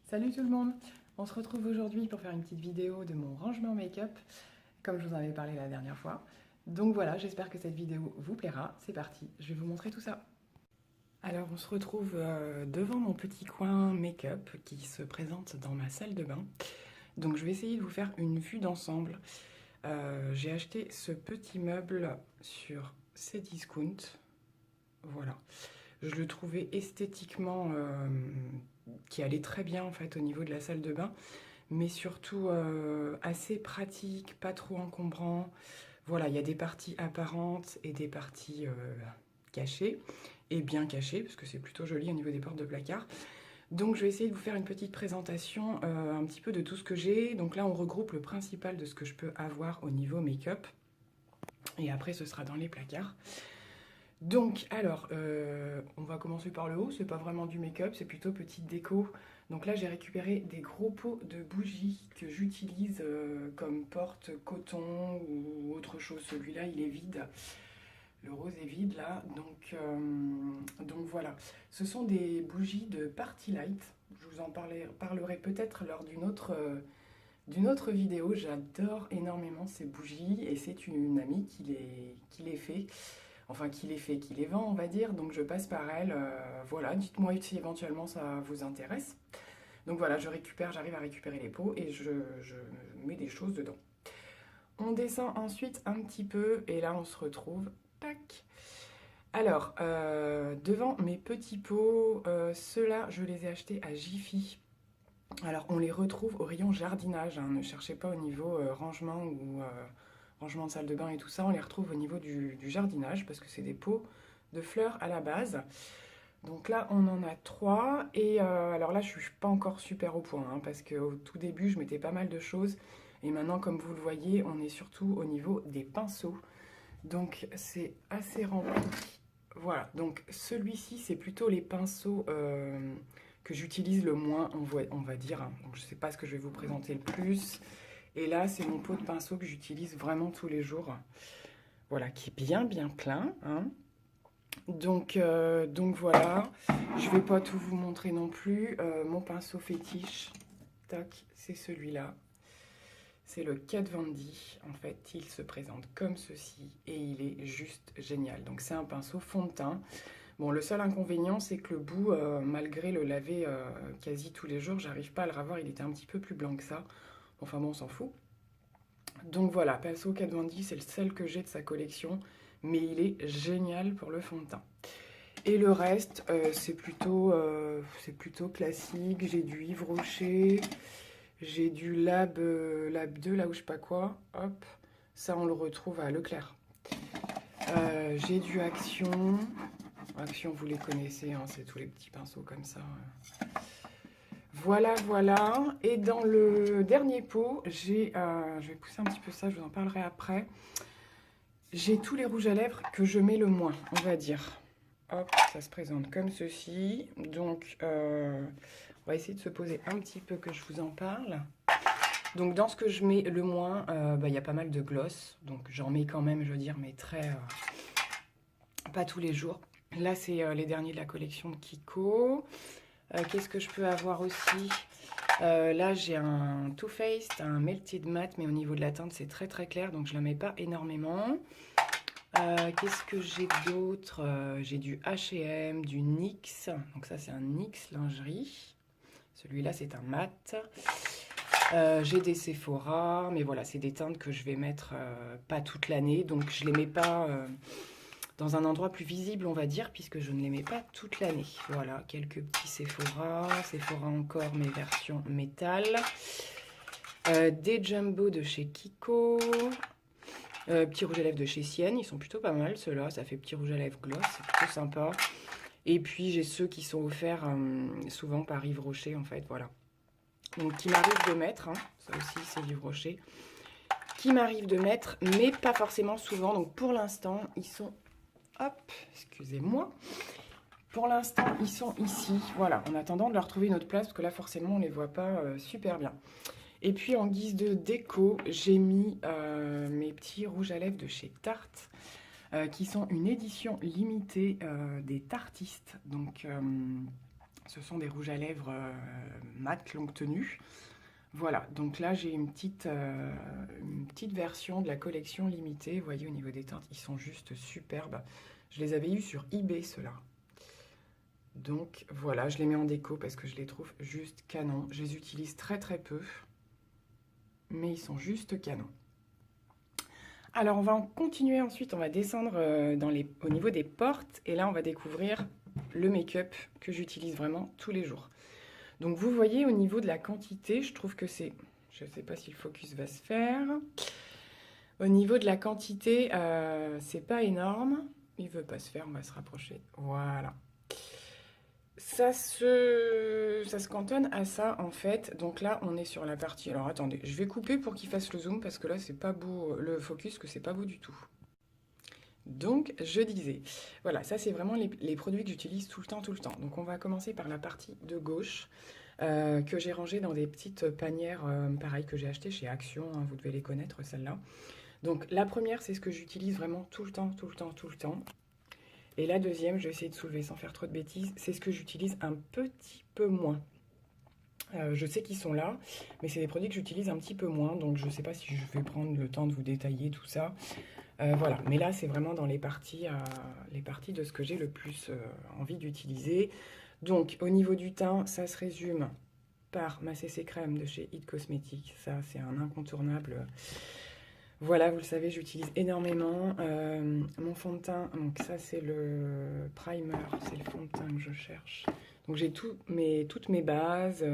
Salut tout le monde! On se retrouve aujourd'hui pour faire une petite vidéo de mon rangement make-up, comme je vous en avais parlé la dernière fois. Donc voilà, j'espère que cette vidéo vous plaira. C'est parti, je vais vous montrer tout ça. Alors on se retrouve devant mon petit coin make-up qui se présente dans ma salle de bain. Donc je vais essayer de vous faire une vue d'ensemble. J'ai acheté ce petit meuble sur Cdiscount. Voilà. Je le trouvais esthétiquement qui allait très bien en fait au niveau de la salle de bain, mais surtout assez pratique, pas trop encombrant. Voilà, il y a des parties apparentes et des parties cachées, et bien cachées, parce que c'est plutôt joli au niveau des portes de placard. Donc je vais essayer de vous faire une petite présentation un petit peu de tout ce que j'ai. Donc là on regroupe le principal de ce que je peux avoir au niveau make-up, et après ce sera dans les placards. Donc, alors, on va commencer par le haut, c'est pas vraiment du make-up, c'est plutôt petite déco. Donc là, j'ai récupéré des gros pots de bougies que j'utilise comme porte-coton ou autre chose. Celui-là, il est vide. Le rose est vide là, donc voilà. Ce sont des bougies de Party Light. Je vous en parlerai peut-être lors d'une autre vidéo. J'adore énormément ces bougies et c'est une amie qui les fait. Enfin, qui les vend, on va dire, donc je passe par elle. Voilà, dites-moi si éventuellement ça vous intéresse. Donc voilà, j'arrive à récupérer les pots et je mets des choses dedans. On descend ensuite un petit peu et là on se retrouve, tac. Alors, devant mes petits pots, ceux-là je les ai achetés à Jiffy. Alors on les retrouve au rayon jardinage, hein, ne cherchez pas au niveau rangement ou rangement de salle de bain et tout ça, on les retrouve au niveau du jardinage parce que c'est des pots de fleurs à la base. Donc là on en a 3 et alors là je suis pas encore super au point hein, parce qu'au tout début je mettais pas mal de choses et maintenant comme vous le voyez on est surtout au niveau des pinceaux, donc c'est assez rempli. Voilà, donc celui-ci c'est plutôt les pinceaux que j'utilise le moins, on va dire, hein. Donc je sais pas ce que je vais vous présenter le plus. Et là, c'est mon pot de pinceau que j'utilise vraiment tous les jours. Voilà, qui est bien plein, hein. Donc voilà, je vais pas tout vous montrer non plus. Mon pinceau fétiche, tac, c'est celui-là. C'est le Kat Von D. En fait, il se présente comme ceci et il est juste génial. Donc c'est un pinceau fond de teint. Bon, le seul inconvénient, c'est que le bout, malgré le laver quasi tous les jours, j'arrive pas à le ravoir. Il était un petit peu plus blanc que ça. Enfin bon, on s'en fout. Donc voilà, pinceau Kat Von D, c'est le seul que j'ai de sa collection, mais il est génial pour le fond de teint. Et le reste, c'est plutôt classique. J'ai du Yves Rocher, j'ai du Lab 2, là où je sais pas quoi. Hop, ça on le retrouve à Leclerc. J'ai du Action. Action, vous les connaissez, hein, c'est tous les petits pinceaux comme ça. Voilà. Et dans le dernier pot, j'ai, je vais pousser un petit peu ça, je vous en parlerai après. J'ai tous les rouges à lèvres que je mets le moins, on va dire. Hop, ça se présente comme ceci. Donc, on va essayer de se poser un petit peu que je vous en parle. Donc, dans ce que je mets le moins, y a pas mal de gloss. Donc, j'en mets quand même, je veux dire, mais très... pas tous les jours. Là, c'est les derniers de la collection de Kiko. Qu'est-ce que je peux avoir aussi? Là, j'ai un Too Faced, un Melted Matte, mais au niveau de la teinte, c'est très clair, donc je ne la mets pas énormément. Qu'est-ce que j'ai d'autre? J'ai du H&M, du NYX. Donc ça, c'est un NYX lingerie. Celui-là, c'est un mat. J'ai des Sephora, mais voilà, c'est des teintes que je vais mettre pas toute l'année, donc je les mets pas dans un endroit plus visible, on va dire, puisque je ne les mets pas toute l'année. Voilà, quelques petits Sephora encore, mes versions métal. Des Jumbo de chez Kiko. Petits rouges à lèvres de chez Sienne, ils sont plutôt pas mal, ceux-là. Ça fait petit rouge à lèvres gloss, c'est plutôt sympa. Et puis, j'ai ceux qui sont offerts souvent par Yves Rocher, en fait, voilà. Donc, qui m'arrive de mettre, hein, ça aussi, c'est Yves Rocher. Qui m'arrive de mettre, mais pas forcément souvent. Donc, pour l'instant, ils sont... Hop, excusez-moi. Pour l'instant, ils sont ici. Voilà, en attendant de leur trouver une autre place, parce que là, forcément, on ne les voit pas super bien. Et puis, en guise de déco, j'ai mis mes petits rouges à lèvres de chez Tarte, qui sont une édition limitée des Tartistes. Donc, Ce sont des rouges à lèvres mat longue tenue. Voilà, donc là j'ai une petite version de la collection limitée. Vous voyez au niveau des teintes, ils sont juste superbes. Je les avais eus sur eBay ceux-là. Donc voilà, je les mets en déco parce que je les trouve juste canon. Je les utilise très très peu, mais ils sont juste canons. Alors on va en continuer ensuite, on va descendre au niveau des portes. Et là on va découvrir le make-up que j'utilise vraiment tous les jours. Donc vous voyez au niveau de la quantité, je trouve que c'est... Je ne sais pas si le focus va se faire. Au niveau de la quantité, c'est pas énorme. Il ne veut pas se faire, on va se rapprocher. Voilà. Ça se cantonne à ça en fait. Donc là on est sur la partie... Alors attendez, je vais couper pour qu'il fasse le zoom parce que là c'est pas beau, le focus, que c'est pas beau du tout. Donc, je disais, voilà, ça c'est vraiment les produits que j'utilise tout le temps, tout le temps. Donc, on va commencer par la partie de gauche, que j'ai rangée dans des petites panières, pareil, que j'ai achetées chez Action, hein, vous devez les connaître, celles-là. Donc, la première, c'est ce que j'utilise vraiment tout le temps, tout le temps, tout le temps. Et la deuxième, je vais essayer de soulever sans faire trop de bêtises, c'est ce que j'utilise un petit peu moins. Je sais qu'ils sont là, mais c'est des produits que j'utilise un petit peu moins, donc je ne sais pas si je vais prendre le temps de vous détailler tout ça. Voilà, mais là c'est vraiment dans les parties de ce que j'ai le plus envie d'utiliser. Donc au niveau du teint, ça se résume par ma CC crème de chez It Cosmetics. Ça c'est un incontournable. Voilà, vous le savez, j'utilise énormément. Mon fond de teint, donc ça c'est le primer, c'est le fond de teint que je cherche. Donc j'ai toutes mes bases,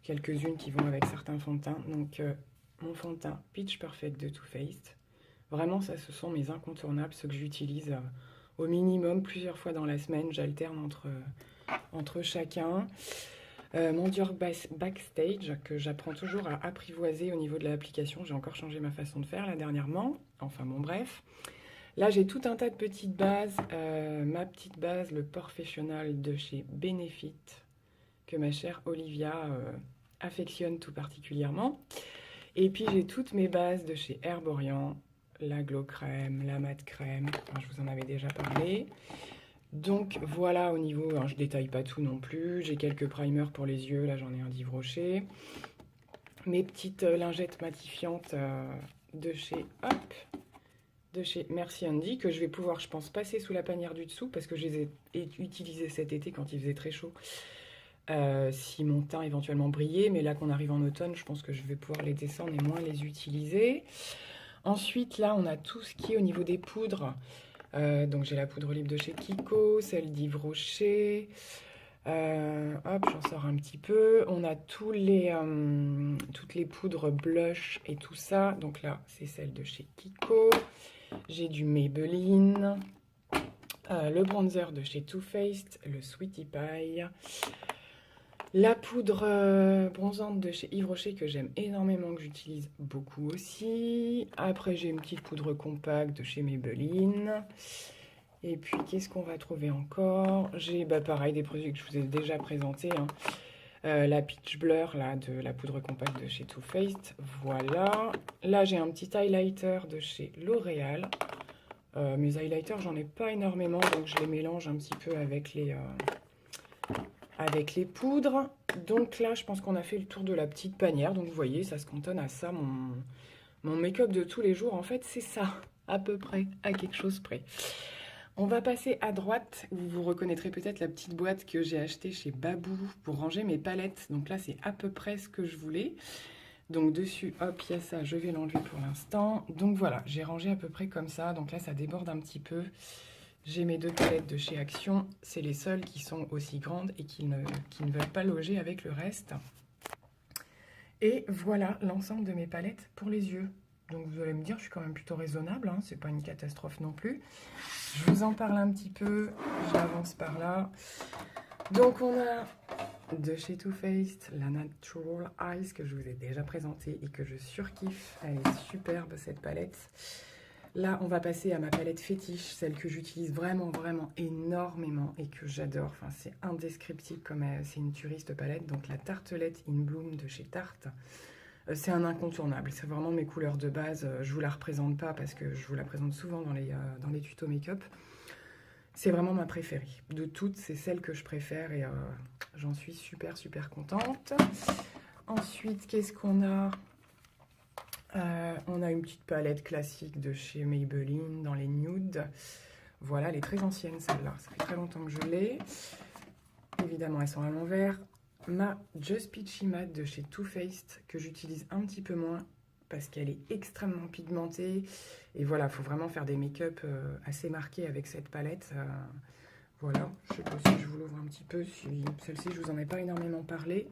quelques-unes qui vont avec certains fonds de teint. Donc mon fond de teint Pitch Perfect de Too Faced. Vraiment, ça, ce sont mes incontournables, ceux que j'utilise au minimum plusieurs fois dans la semaine. J'alterne entre chacun. Mon Dior Backstage, que j'apprends toujours à apprivoiser au niveau de l'application. J'ai encore changé ma façon de faire là dernièrement. Enfin bon, bref. Là, j'ai tout un tas de petites bases. Ma petite base, le Professional de chez Benefit, que ma chère Olivia affectionne tout particulièrement. Et puis, j'ai toutes mes bases de chez Herborian. La glow crème, la mat crème, enfin, je vous en avais déjà parlé. Donc voilà au niveau, alors je détaille pas tout non plus, j'ai quelques primers pour les yeux, là j'en ai un d'Yves Rocher. Mes petites lingettes matifiantes de chez Merci Andy, que je vais pouvoir, je pense, passer sous la panière du dessous parce que je les ai utilisées cet été quand il faisait très chaud. Si mon teint éventuellement brillait, mais là qu'on arrive en automne, je pense que je vais pouvoir les descendre et moins les utiliser. Ensuite, là, on a tout ce qui est au niveau des poudres. Donc, j'ai la poudre libre de chez Kiko, celle d'Yves Rocher. Hop, j'en sors un petit peu. On a toutes les poudres blush et tout ça. Donc là, c'est celle de chez Kiko. J'ai du Maybelline. Le bronzer de chez Too Faced, le Sweetie Pie. La poudre bronzante de chez Yves Rocher que j'aime énormément, que j'utilise beaucoup aussi. Après, j'ai une petite poudre compacte de chez Maybelline. Et puis, qu'est-ce qu'on va trouver encore? J'ai, pareil, des produits que je vous ai déjà présentés. Hein. La Peach Blur, là, de la poudre compacte de chez Too Faced. Voilà. Là, j'ai un petit highlighter de chez L'Oréal. Mes highlighters, j'en ai pas énormément, donc je les mélange un petit peu avec les poudres. Donc là, je pense qu'on a fait le tour de la petite panière. Donc vous voyez, ça se cantonne à ça, mon make-up de tous les jours. En fait, c'est ça, à peu près, à quelque chose près. On va passer à droite, où vous reconnaîtrez peut-être la petite boîte que j'ai achetée chez Babou pour ranger mes palettes. Donc là, c'est à peu près ce que je voulais. Donc dessus, hop, il y a ça, je vais l'enlever pour l'instant. Donc voilà, j'ai rangé à peu près comme ça. Donc là, ça déborde un petit peu. J'ai mes deux palettes de chez Action. C'est les seules qui sont aussi grandes et qui ne veulent pas loger avec le reste. Et voilà l'ensemble de mes palettes pour les yeux. Donc vous allez me dire, je suis quand même plutôt raisonnable, hein, c'est pas une catastrophe non plus. Je vous en parle un petit peu, j'avance par là. Donc on a de chez Too Faced la Natural Eyes que je vous ai déjà présentée et que je surkiffe. Elle est superbe cette palette. Là on va passer à ma palette fétiche, celle que j'utilise vraiment vraiment énormément et que j'adore. Enfin c'est indescriptible comme c'est une tuerie cette palette. Donc la Tartelette in Bloom de chez Tarte. C'est un incontournable, c'est vraiment mes couleurs de base. Je ne vous la représente pas parce que je vous la présente souvent dans les tutos make-up. C'est vraiment ma préférée. De toutes, c'est celle que je préfère et j'en suis super super contente. Ensuite, qu'est-ce qu'on a? On a une petite palette classique de chez Maybelline dans les nudes. Voilà, elle est très ancienne celle-là, ça fait très longtemps que je l'ai. Évidemment, elles sont à l'envers. Ma Just Peachy Matte de chez Too Faced, que j'utilise un petit peu moins parce qu'elle est extrêmement pigmentée. Et voilà, il faut vraiment faire des make-up assez marqués avec cette palette. Voilà, je sais pas si je vous l'ouvre un petit peu. Celle-ci, je vous en ai pas énormément parlé.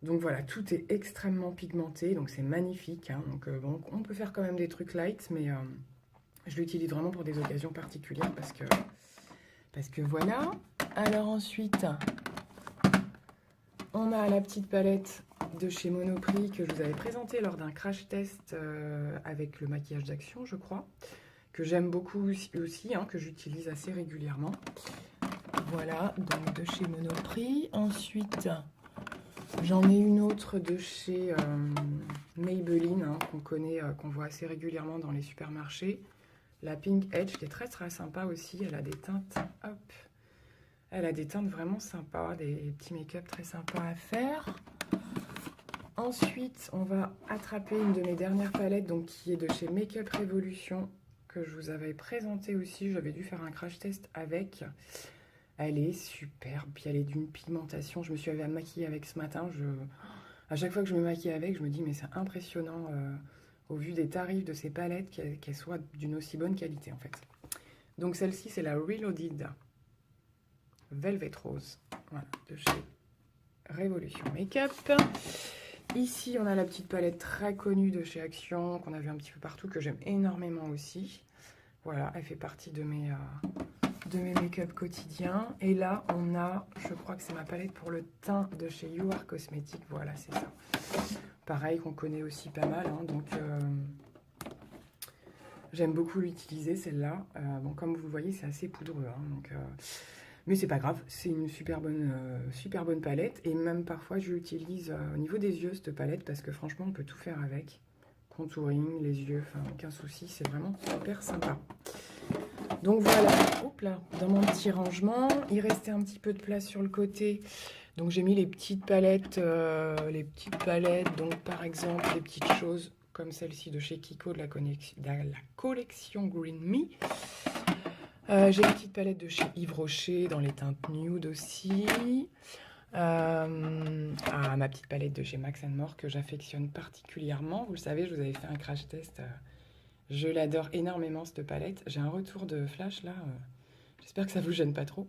Donc voilà, tout est extrêmement pigmenté, donc c'est magnifique. Hein. Donc bon, on peut faire quand même des trucs light, mais je l'utilise vraiment pour des occasions particulières parce que voilà. Alors ensuite, on a la petite palette de chez Monoprix que je vous avais présentée lors d'un crash test avec le maquillage d'action, je crois, que j'aime beaucoup aussi, hein, que j'utilise assez régulièrement. Voilà, donc de chez Monoprix. Ensuite, j'en ai une autre de chez Maybelline, hein, qu'on connaît, qu'on voit assez régulièrement dans les supermarchés. La Pink Edge, qui est très très sympa aussi. Elle a des teintes, hop, elle a des teintes vraiment sympas, des petits make-up très sympas à faire. Ensuite, on va attraper une de mes dernières palettes, donc qui est de chez Makeup Revolution, que je vous avais présenté aussi. J'avais dû faire un crash test avec. Elle est superbe, puis elle est d'une pigmentation. Je me suis maquillée avec ce matin. À chaque fois que je me maquille avec, je me dis mais c'est impressionnant au vu des tarifs de ces palettes qu'elles soient d'une aussi bonne qualité en fait. Donc celle-ci c'est la Reloaded Velvet Rose, voilà, de chez Revolution Makeup. Ici on a la petite palette très connue de chez Action qu'on a vu un petit peu partout, que j'aime énormément aussi. Voilà, elle fait partie de mes make-up quotidiens. Et là, on a, je crois que c'est ma palette pour le teint de chez You Are Cosmetics. Voilà, c'est ça. Pareil, qu'on connaît aussi pas mal. Hein, donc, j'aime beaucoup l'utiliser, celle-là. Bon, comme vous le voyez, c'est assez poudreux. Hein, donc, mais c'est pas grave, c'est une super bonne palette. Et même parfois, je l'utilise au niveau des yeux, cette palette, parce que franchement, on peut tout faire avec. Contouring, les yeux, enfin, aucun souci. C'est vraiment super sympa. Donc voilà, hop là, dans mon petit rangement, il restait un petit peu de place sur le côté. Donc j'ai mis les petites palettes, donc par exemple les petites choses comme celle-ci de chez Kiko de la collection Green Me. J'ai une petite palette de chez Yves Rocher dans les teintes nude aussi. Ma petite palette de chez Max More que j'affectionne particulièrement. Vous le savez, je vous avais fait un crash test. Je l'adore énormément cette palette. J'ai un retour de flash là. J'espère que ça vous gêne pas trop.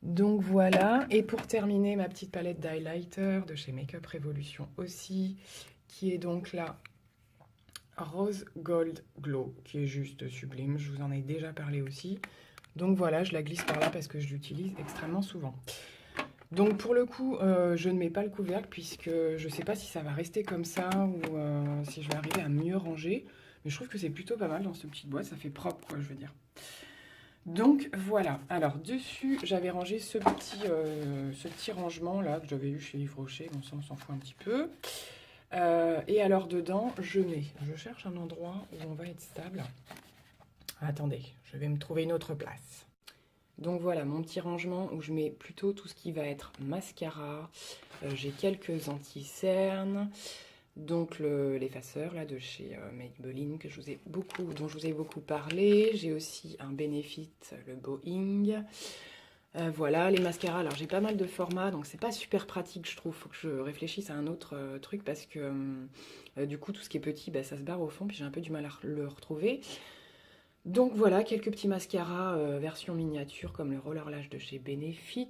Donc voilà. Et pour terminer, ma petite palette d'highlighter de chez Makeup Revolution aussi, qui est donc la Rose Gold Glow, qui est juste sublime. Je vous en ai déjà parlé aussi. Donc voilà, je la glisse par là parce que je l'utilise extrêmement souvent. Donc pour le coup, je ne mets pas le couvercle puisque je ne sais pas si ça va rester comme ça ou si je vais arriver à mieux ranger. Mais je trouve que c'est plutôt pas mal dans cette petite boîte, ça fait propre quoi, je veux dire. Donc voilà, alors dessus j'avais rangé ce petit rangement là que j'avais eu chez Yves Rocher, bon ça on s'en fout un petit peu. Et alors dedans je cherche un endroit où on va être stable. Attendez, je vais me trouver une autre place. Donc voilà mon petit rangement où je mets plutôt tout ce qui va être mascara. J'ai quelques anti-cernes. Donc l'effaceur là de chez Maybelline dont je vous ai beaucoup parlé. J'ai aussi un Benefit, le Boeing. Voilà, les mascaras. Alors j'ai pas mal de formats, donc c'est pas super pratique je trouve. Faut que je réfléchisse à un autre truc parce que du coup tout ce qui est petit, bah, ça se barre au fond, puis j'ai un peu du mal à le retrouver. Donc voilà, quelques petits mascaras version miniature comme le Roller Lash de chez Benefit.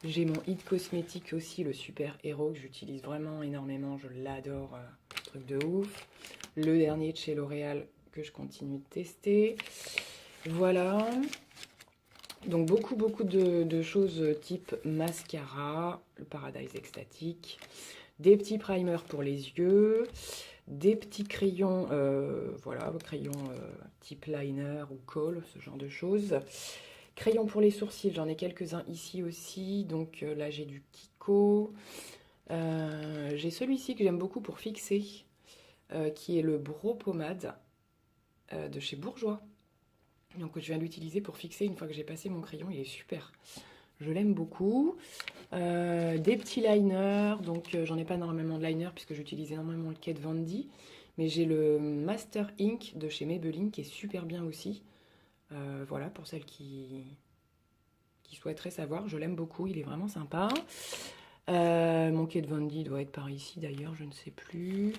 J'ai mon It Cosmetics aussi, le Super Hero que j'utilise vraiment énormément, je l'adore, truc de ouf. Le dernier de chez L'Oréal que je continue de tester. Voilà. Donc beaucoup de choses type mascara, le Paradise Extatique, des petits primers pour les yeux. Des petits crayons, voilà, crayons type liner ou kohl, ce genre de choses. Crayons pour les sourcils, j'en ai quelques-uns ici aussi. Donc là, j'ai du Kiko. J'ai celui-ci que j'aime beaucoup pour fixer, qui est le Brow Pommade de chez Bourjois. Donc je viens de l'utiliser pour fixer une fois que j'ai passé mon crayon. Il est super. Je l'aime beaucoup. Des petits liners. Donc j'en ai pas énormément de liners puisque j'utilise énormément le Kat Von D. Mais j'ai le Master Ink de chez Maybelline qui est super bien aussi. Voilà, pour celles qui souhaiteraient savoir. Je l'aime beaucoup. Il est vraiment sympa. Mon Kat Von D doit être par ici d'ailleurs. Je ne sais plus.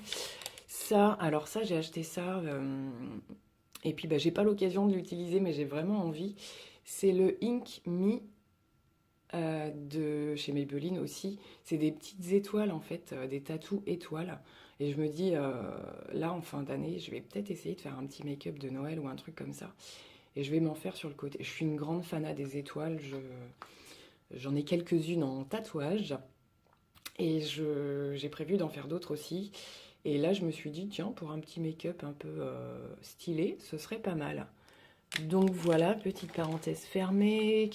Ça, alors ça, j'ai acheté ça. Et puis, bah, j'ai pas l'occasion de l'utiliser, mais j'ai vraiment envie. C'est le Ink Me de chez Maybelline aussi. C'est des petites étoiles, en fait, des tatous étoiles. Et je me dis, là, en fin d'année, je vais peut-être essayer de faire un petit make-up de Noël ou un truc comme ça. Et je vais m'en faire sur le côté. Je suis une grande fanat des étoiles. J'en ai quelques-unes en tatouage. Et j'ai prévu d'en faire d'autres aussi. Et là, je me suis dit, tiens, pour un petit make-up un peu stylé, ce serait pas mal. Donc voilà, petite parenthèse fermée.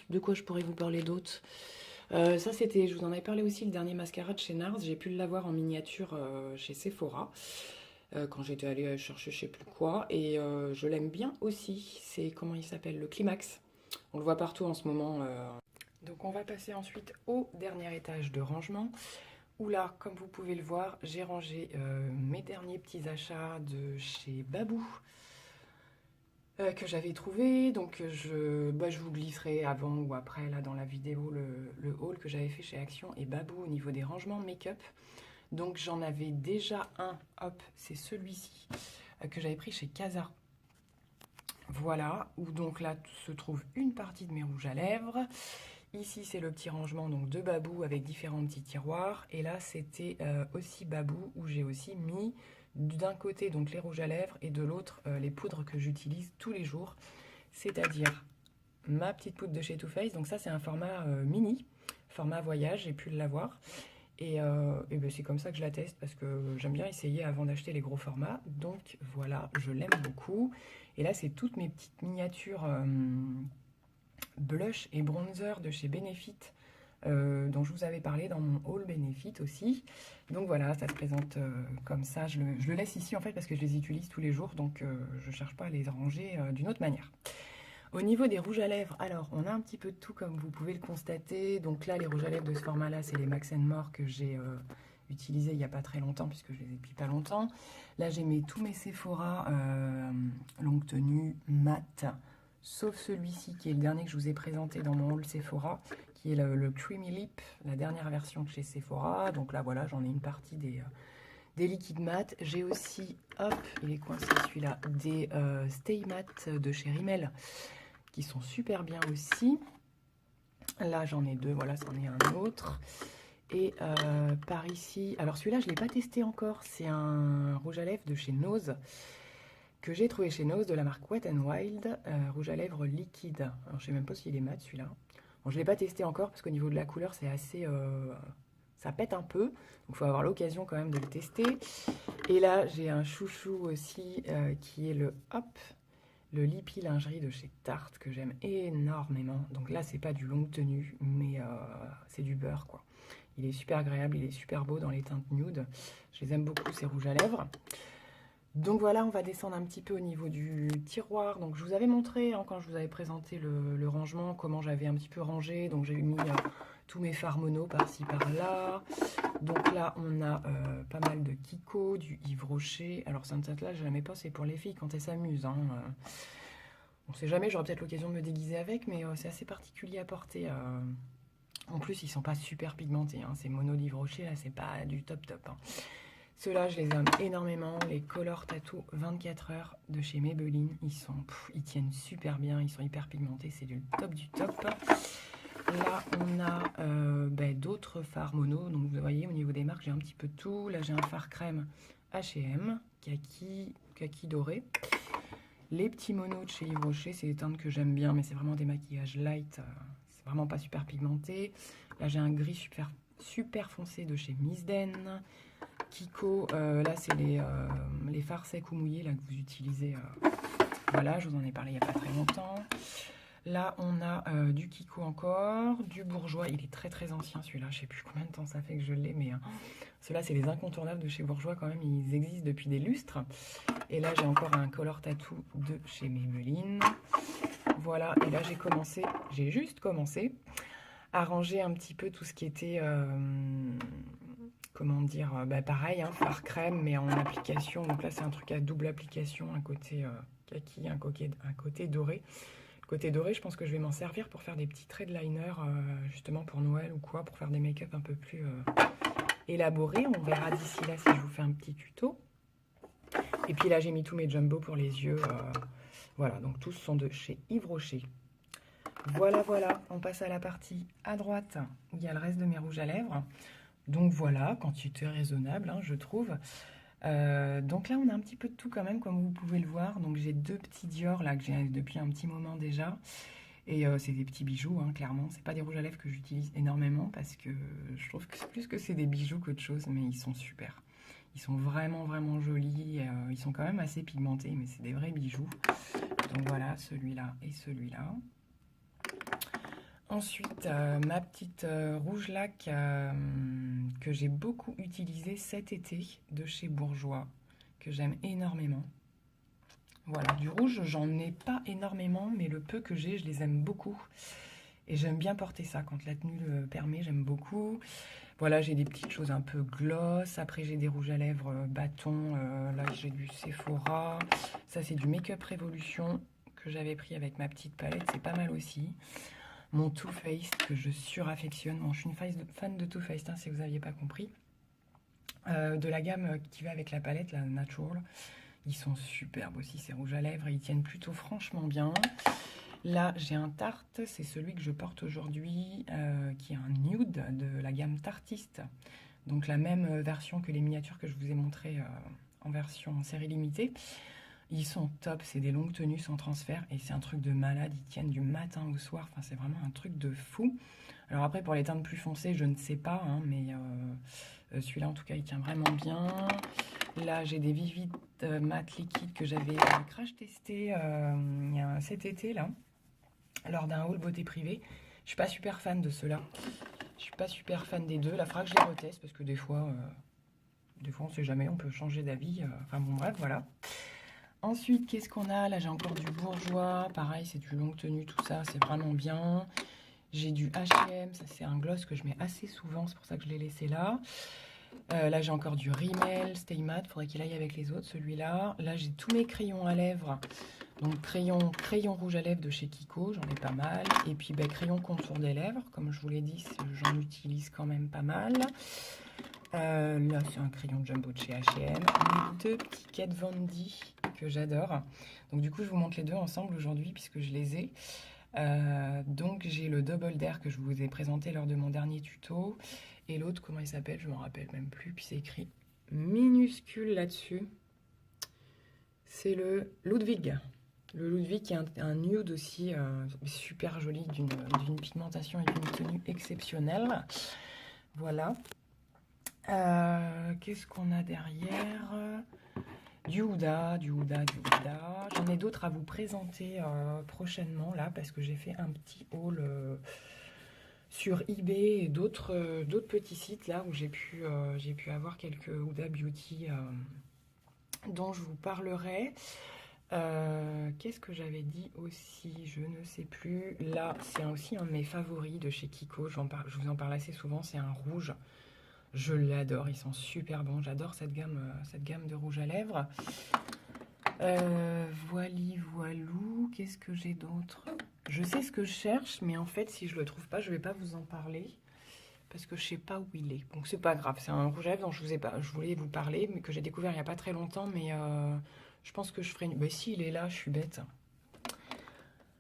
De quoi je pourrais vous parler d'autre? Ça, c'était, je vous en avais parlé aussi, le dernier mascara de chez NARS. J'ai pu l'avoir en miniature chez Sephora. Quand j'étais allée chercher je sais plus quoi. Et je l'aime bien aussi. C'est, comment il s'appelle? Le Climax. On le voit partout en ce moment. Donc on va passer ensuite au dernier étage de rangement. Où là, comme vous pouvez le voir, j'ai rangé mes derniers petits achats de chez Babou que j'avais trouvé. Donc je vous glisserai avant ou après là dans la vidéo le haul que j'avais fait chez Action et Babou au niveau des rangements make-up. Donc j'en avais déjà un, hop, c'est celui-ci que j'avais pris chez Casa. Voilà, où donc là se trouve une partie de mes rouges à lèvres. Ici, c'est le petit rangement donc, de Babou avec différents petits tiroirs. Et là, c'était aussi Babou où j'ai aussi mis d'un côté donc les rouges à lèvres et de l'autre les poudres que j'utilise tous les jours. C'est-à-dire ma petite poudre de chez Too Faced. Donc ça, c'est un format mini, format voyage, j'ai pu l'avoir. Et ben, c'est comme ça que je la teste parce que j'aime bien essayer avant d'acheter les gros formats. Donc voilà, je l'aime beaucoup. Et là, c'est toutes mes petites miniatures blush et bronzer de chez Benefit dont je vous avais parlé dans mon haul Benefit aussi. Donc voilà, ça se présente comme ça. Je le laisse ici en fait parce que je les utilise tous les jours, donc je ne cherche pas à les ranger d'une autre manière. Au niveau des rouges à lèvres, alors on a un petit peu de tout comme vous pouvez le constater. Donc là, les rouges à lèvres de ce format-là, c'est les Max More que j'ai utilisés il n'y a pas très longtemps puisque je les ai depuis pas longtemps. Là, j'ai mis tous mes Sephora longue tenue mat, sauf celui-ci qui est le dernier que je vous ai présenté dans mon haul Sephora, qui est le Creamy Lip, la dernière version de chez Sephora. Donc là, voilà, j'en ai une partie des liquides mat. J'ai aussi, hop, il est coincé celui-là, des Stay Matte de chez Rimmel, qui sont super bien aussi. Là, j'en ai deux, voilà, c'en est un autre. Et par ici, alors celui-là, je ne l'ai pas testé encore, c'est un rouge à lèvres de chez Nose, que j'ai trouvé chez Nose de la marque Wet n Wild, rouge à lèvres liquide. Alors, je ne sais même pas s'il est mat celui-là. Bon, je ne l'ai pas testé encore parce qu'au niveau de la couleur, c'est assez... ça pète un peu, donc il faut avoir l'occasion quand même de le tester. Et là, j'ai un chouchou aussi qui est le Lippy Lingerie de chez Tarte que j'aime énormément. Donc là, c'est pas du longue tenue, mais c'est du beurre quoi. Il est super agréable, il est super beau dans les teintes nude. Je les aime beaucoup ces rouges à lèvres. Donc voilà, on va descendre un petit peu au niveau du tiroir. Donc je vous avais montré quand je vous avais présenté le rangement, comment j'avais un petit peu rangé. Donc j'ai mis tous mes fards mono par-ci par-là. Donc là, on a pas mal de Kiko, du Yves Rocher. Alors cette là, je la mets pas, c'est pour les filles quand elles s'amusent. Hein. On sait jamais, j'aurai peut-être l'occasion de me déguiser avec, mais c'est assez particulier à porter. En plus, ils sont pas super pigmentés. Hein. Ces mono d'Yves Rocher, là, c'est pas du top top. Hein. Ceux-là, je les aime énormément. Les Color Tattoo 24 heures de chez Maybelline. Ils tiennent super bien. Ils sont hyper pigmentés. C'est du top du top. Là, on a d'autres fards mono. Donc, vous voyez, au niveau des marques, j'ai un petit peu de tout. Là, j'ai un fard crème H&M, kaki doré. Les petits monos de chez Yves Rocher, c'est des teintes que j'aime bien, mais c'est vraiment des maquillages light. C'est vraiment pas super pigmenté. Là, j'ai un gris super foncé de chez Miss Den. Kiko, là c'est les fards secs ou mouillés là, que vous utilisez. Voilà, je vous en ai parlé il n'y a pas très longtemps. Là on a du Kiko encore, du Bourjois, il est très très ancien celui-là, je sais plus combien de temps ça fait que je l'ai, mais Ceux-là, c'est les incontournables de chez Bourjois quand même, ils existent depuis des lustres. Et là, j'ai encore un Color Tattoo de chez Maybelline. Voilà, et là, j'ai juste commencé à ranger un petit peu tout ce qui était, comment dire, pareil, hein, fard crème, mais en application. Donc là, c'est un truc à double application, un côté kaki, un côté doré. Le côté doré, je pense que je vais m'en servir pour faire des petits traits de liner, justement pour Noël ou quoi, pour faire des make-up un peu plus élaborés. On verra d'ici là si je vous fais un petit tuto. Et puis là, j'ai mis tous mes jumbo pour les yeux. Voilà, donc tous sont de chez Yves Rocher. Voilà, on passe à la partie à droite où il y a le reste de mes rouges à lèvres. Donc voilà, quantité raisonnable, hein, je trouve. Donc là, on a un petit peu de tout quand même, comme vous pouvez le voir. Donc j'ai 2 petits Dior là que j'ai depuis un petit moment déjà. Et c'est des petits bijoux, hein, clairement. C'est pas des rouges à lèvres que j'utilise énormément parce que je trouve que c'est plus que c'est des bijoux qu'autre chose, mais ils sont super. Ils sont vraiment, vraiment jolis. Ils sont quand même assez pigmentés, mais c'est des vrais bijoux. Donc voilà, celui-là et celui-là. Ensuite, ma petite rouge lac que j'ai beaucoup utilisée cet été de chez Bourjois, que j'aime énormément. Voilà, du rouge, j'en ai pas énormément, mais le peu que j'ai, je les aime beaucoup. Et j'aime bien porter ça quand la tenue le permet, j'aime beaucoup. Voilà, j'ai des petites choses un peu gloss. Après, j'ai des rouges à lèvres bâton. Là, j'ai du Sephora. Ça, c'est du Make Up Revolution que j'avais pris avec ma petite palette. C'est pas mal aussi. Mon Too Faced que je suraffectionne. Bon, je suis une fan de Too Faced, hein, si vous n'aviez pas compris. De la gamme qui va avec la palette, la Natural. Ils sont superbes aussi, ces rouges à lèvres. Ils tiennent plutôt franchement bien. Là, j'ai un Tarte. C'est celui que je porte aujourd'hui, qui est un nude de la gamme Tartiste. Donc la même version que les miniatures que je vous ai montrées en version série limitée. Ils sont top, c'est des longues tenues sans transfert et c'est un truc de malade, ils tiennent du matin au soir, enfin c'est vraiment un truc de fou. Alors après pour les teintes plus foncées, je ne sais pas, hein, mais celui-là en tout cas il tient vraiment bien. Là j'ai des Vivid mat liquide que j'avais crash testé cet été là, lors d'un haul beauté privée. Je suis pas super fan de ceux-là, je suis pas super fan des deux, là il faudra que je les reteste parce que des fois on sait jamais, on peut changer d'avis, enfin bon bref voilà. Ensuite, qu'est-ce qu'on a? Là, j'ai encore du Bourjois. Pareil, c'est du longue tenue, tout ça. C'est vraiment bien. J'ai du H&M. Ça, c'est un gloss que je mets assez souvent. C'est pour ça que je l'ai laissé là. Là, j'ai encore du Rimmel Stay Matte. Faudrait qu'il aille avec les autres, celui-là. Là, j'ai tous mes crayons à lèvres. Donc, crayon rouge à lèvres de chez Kiko. J'en ai pas mal. Et puis, crayon contour des lèvres. Comme je vous l'ai dit, j'en utilise quand même pas mal. Là, c'est un crayon jumbo de chez H&M. 2 petits Kat Von D que j'adore. Donc, du coup, je vous montre les deux ensemble aujourd'hui puisque je les ai. Donc, j'ai le Double Dare que je vous ai présenté lors de mon dernier tuto. Et l'autre, comment il s'appelle? Je ne m'en rappelle même plus. Puis, c'est écrit minuscule là-dessus. C'est le Ludwig. Le Ludwig qui est un nude aussi super joli, d'une pigmentation et d'une tenue exceptionnelle. Voilà. Qu'est-ce qu'on a derrière? Du Huda. J'en ai d'autres à vous présenter prochainement là parce que j'ai fait un petit haul sur eBay et d'autres petits sites là où j'ai pu avoir quelques Huda Beauty dont je vous parlerai. Qu'est-ce que j'avais dit aussi? Je ne sais plus. Là, c'est aussi un de mes favoris de chez Kiko. Je vous en parle assez souvent. C'est un rouge. Je l'adore, ils sont super bons. J'adore cette gamme de rouge à lèvres. Voilou. Qu'est-ce que j'ai d'autre? Je sais ce que je cherche, mais en fait, si je le trouve pas, je vais pas vous en parler. Parce que je sais pas où il est. Donc c'est pas grave. C'est un rouge à lèvres dont je voulais vous parler, mais que j'ai découvert il y a pas très longtemps. Mais je pense que je ferai une... si, il est là, je suis bête.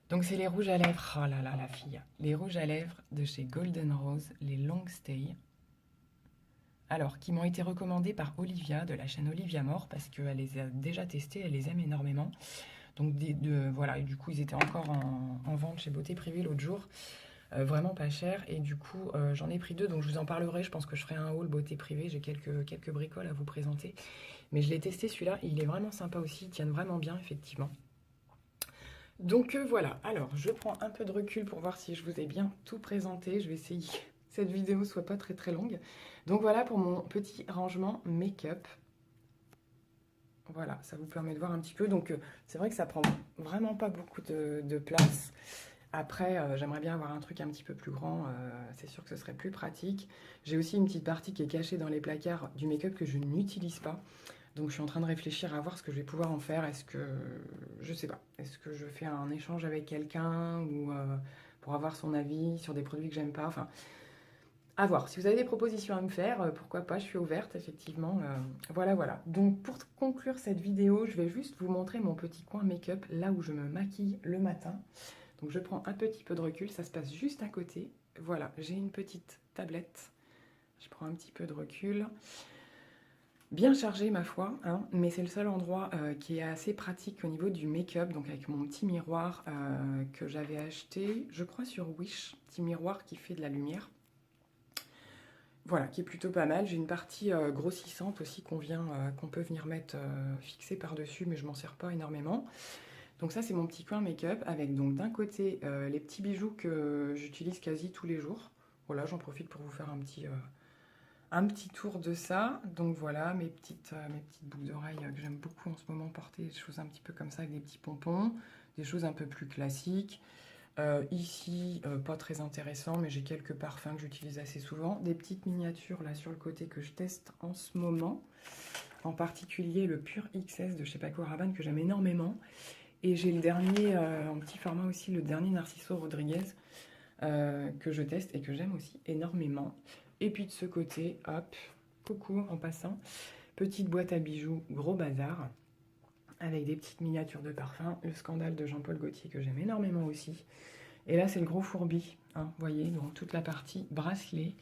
Donc c'est les rouges à lèvres. Oh là là, la fille. Les rouges à lèvres de chez Golden Rose, les Long Stay. Alors, qui m'ont été recommandés par Olivia, de la chaîne Olivia Mort, parce qu'elle les a déjà testés, elle les aime énormément. Donc, voilà, et du coup, ils étaient encore en vente chez Beauté Privée l'autre jour. Vraiment pas cher. Et du coup, j'en ai pris 2, donc je vous en parlerai. Je pense que je ferai un haul Beauté Privée. J'ai quelques bricoles à vous présenter. Mais je l'ai testé, celui-là. Il est vraiment sympa aussi. Ils tiennent vraiment bien, effectivement. Donc, voilà. Alors, je prends un peu de recul pour voir si je vous ai bien tout présenté. Je vais essayer. cette vidéo soit pas très longue. Donc voilà pour mon petit rangement make-up. Voilà, ça vous permet de voir un petit peu. Donc c'est vrai que ça prend vraiment pas beaucoup de place. Après, j'aimerais bien avoir un truc un petit peu plus grand, c'est sûr que ce serait plus pratique. J'ai aussi une petite partie qui est cachée dans les placards du make-up que je n'utilise pas. Donc je suis en train de réfléchir à voir ce que je vais pouvoir en faire. Est-ce que, je sais pas, est-ce que je fais un échange avec quelqu'un ou pour avoir son avis sur des produits que j'aime pas. Enfin, à voir. Si vous avez des propositions à me faire, pourquoi pas, je suis ouverte, effectivement. Voilà. Donc pour conclure cette vidéo, je vais juste vous montrer mon petit coin make-up, là où je me maquille le matin. Donc je prends un petit peu de recul, ça se passe juste à côté. Voilà, j'ai une petite tablette. Je prends un petit peu de recul. Bien chargé ma foi, hein, mais c'est le seul endroit qui est assez pratique au niveau du make-up. Donc avec mon petit miroir que j'avais acheté, je crois sur Wish. Petit miroir qui fait de la lumière. Voilà, qui est plutôt pas mal. J'ai une partie grossissante aussi qu'on peut venir mettre fixée par-dessus, mais je m'en sers pas énormément. Donc ça, c'est mon petit coin make-up avec donc d'un côté les petits bijoux que j'utilise quasi tous les jours. Voilà, j'en profite pour vous faire un petit tour de ça. Donc voilà, mes petites boucles d'oreilles que j'aime beaucoup en ce moment porter, des choses un petit peu comme ça avec des petits pompons, des choses un peu plus classiques. Ici, pas très intéressant, mais j'ai quelques parfums que j'utilise assez souvent. Des petites miniatures là sur le côté que je teste en ce moment. En particulier le Pur XS de chez Paco Rabanne que j'aime énormément. Et j'ai le dernier, en petit format aussi, le dernier Narciso Rodriguez que je teste et que j'aime aussi énormément. Et puis de ce côté, hop, coucou en passant, petite boîte à bijoux, gros bazar, avec des petites miniatures de parfums, le Scandale de Jean-Paul Gaultier que j'aime énormément aussi. Et là, c'est le gros fourbi, hein, vous voyez, donc toute la partie bracelet.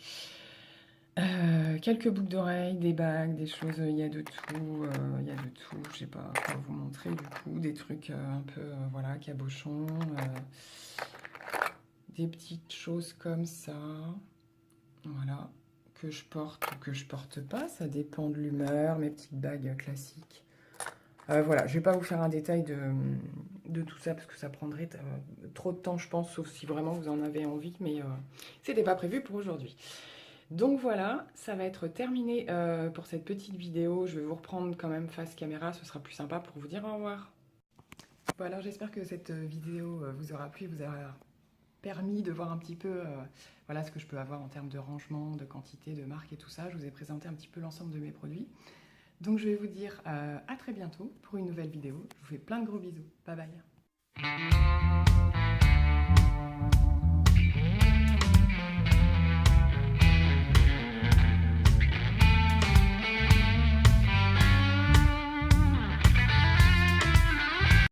Quelques boucles d'oreilles, des bagues, des choses, il y a de tout, je sais pas quoi vous montrer du coup, des trucs un peu, voilà, cabochons, des petites choses comme ça, voilà, que je porte ou que je porte pas, ça dépend de l'humeur, mes petites bagues classiques. Voilà, je vais pas vous faire un détail de tout ça parce que ça prendrait trop de temps, je pense, sauf si vraiment vous en avez envie, mais c'était pas prévu pour aujourd'hui. Donc voilà, ça va être terminé pour cette petite vidéo. Je vais vous reprendre quand même face caméra, ce sera plus sympa pour vous dire au revoir. Voilà, j'espère que cette vidéo vous aura plu, vous aura permis de voir un petit peu voilà, ce que je peux avoir en termes de rangement, de quantité, de marque et tout ça. Je vous ai présenté un petit peu l'ensemble de mes produits. Donc je vais vous dire à très bientôt pour une nouvelle vidéo. Je vous fais plein de gros bisous. Bye bye.